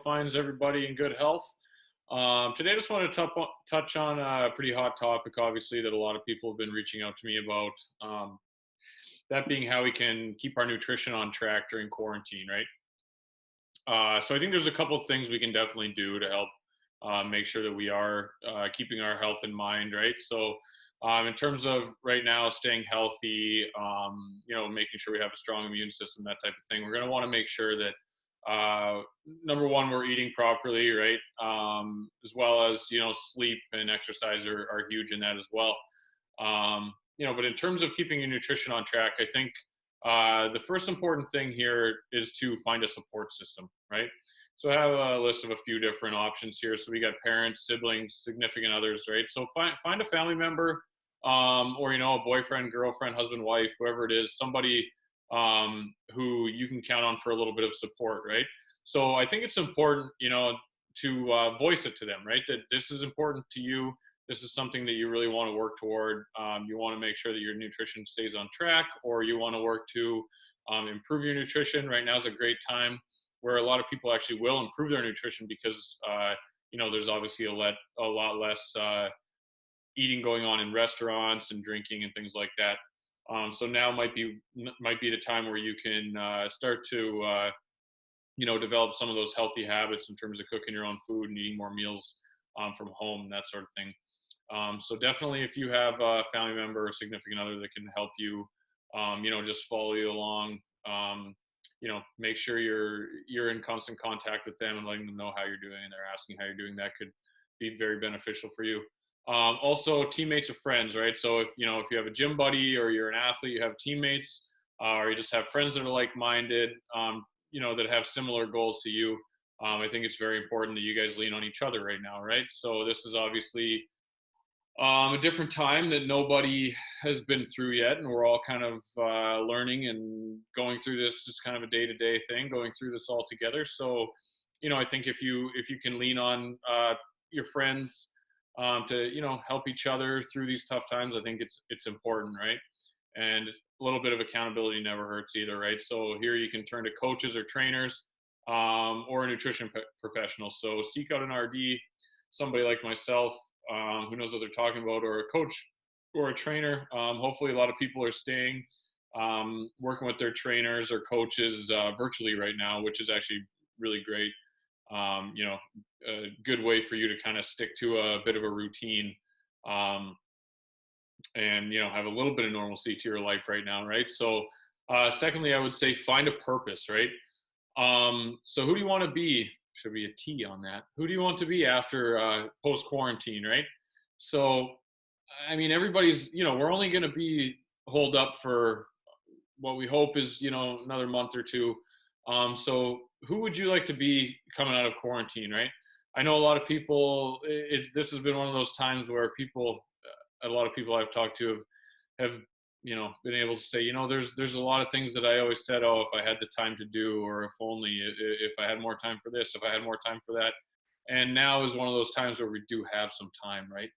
finds everybody in good health. Today, I just wanted to touch on a pretty hot topic, obviously, that a lot of people have been reaching out to me about. That being how we can keep our nutrition on track during quarantine, right? So I think there's a couple of things we can definitely do to help make sure that we are keeping our health in mind, right? So in terms of right now staying healthy, making sure we have a strong immune system, that type of thing, we're going to want to make sure that number one, we're eating properly, right? As well as, sleep and exercise are huge in that as well. But in terms of keeping your nutrition on track, I think the first important thing here is to find a support system, right? So I have a list of a few different options here. So we got parents, siblings, significant others, right? So find a family member, or a boyfriend, girlfriend, husband, wife, whoever it is, somebody who you can count on for a little bit of support, right? So I think it's important, to voice it to them, right? That this is important to you. This is something that you really want to work toward. You want to make sure that your nutrition stays on track, or you want to work to improve your nutrition. Right now is a great time where a lot of people actually will improve their nutrition because, there's obviously a lot less eating going on in restaurants and drinking and things like that. So now might be the time where you can start to, develop some of those healthy habits in terms of cooking your own food and eating more meals from home, that sort of thing. So definitely, if you have a family member or significant other that can help you, just follow you along. Make sure you're in constant contact with them and letting them know how you're doing, and they're asking how you're doing. That could be very beneficial for you. Also, teammates or friends, right? So if you have a gym buddy or you're an athlete, you have teammates, or you just have friends that are like-minded, that have similar goals to you. I think it's very important that you guys lean on each other right now, right? So this is obviously a different time that nobody has been through yet, and we're all kind of learning and going through this. Just kind of a day-to-day thing, going through this all together. So, I think if you can lean on your friends to help each other through these tough times, I think it's important, right? And a little bit of accountability never hurts either, right? So here you can turn to coaches or trainers or a nutrition professional. So seek out an RD, somebody like myself who knows what they're talking about, or a coach or a trainer. Hopefully a lot of people are staying working with their trainers or coaches virtually right now, which is actually really great. A good way for you to kind of stick to a bit of a routine and have a little bit of normalcy to your life right now, right? So secondly, I would say find a purpose, right? So who do you want to be? Should be a T on that. Who do you want to be after post-quarantine, right? So, I mean, everybody's, we're only going to be holed up for what we hope is, another month or two. So who would you like to be coming out of quarantine, right? I know a lot of people, this has been one of those times where a lot of people I've talked to have been able to say, there's a lot of things that I always said, oh, if I had the time to do, or if only, if I had more time for this, if I had more time for that. And now is one of those times where we do have some time, right?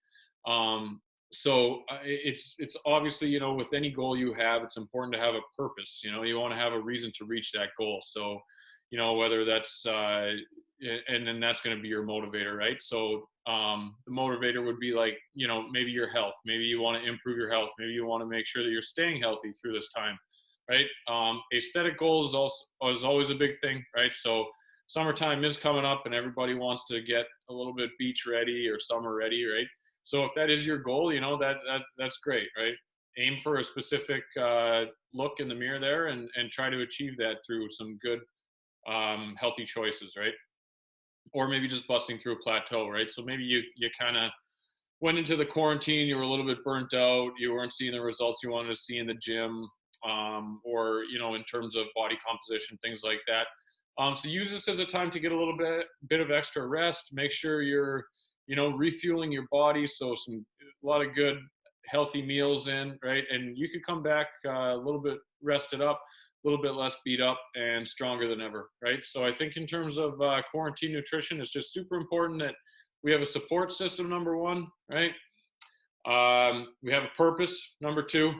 So it's obviously, with any goal you have, it's important to have a purpose. You want to have a reason to reach that goal. So, whether that's, and then that's going to be your motivator, right? So the motivator would be like, maybe your health. Maybe you want to improve your health. Maybe you want to make sure that you're staying healthy through this time, right? Aesthetic goals is always a big thing, right? So summertime is coming up, and everybody wants to get a little bit beach ready or summer ready, right? So if that is your goal, that's great, right? Aim for a specific look in the mirror there, and try to achieve that through some good healthy choices, right? Or maybe just busting through a plateau, right? So maybe you kind of went into the quarantine, you were a little bit burnt out, you weren't seeing the results you wanted to see in the gym, or in terms of body composition, things like that. So use this as a time to get a little bit of extra rest. Make sure you're refueling your body, so a lot of good healthy meals in, right? And you could come back a little bit rested up, a little bit less beat up, and stronger than ever, right? So I think in terms of quarantine nutrition, it's just super important that we have a support system, number one, right? We have a purpose, number two,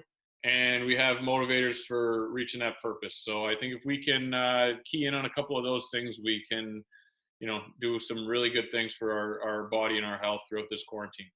and we have motivators for reaching that purpose. So I think if we can key in on a couple of those things, we can do some really good things for our body and our health throughout this quarantine.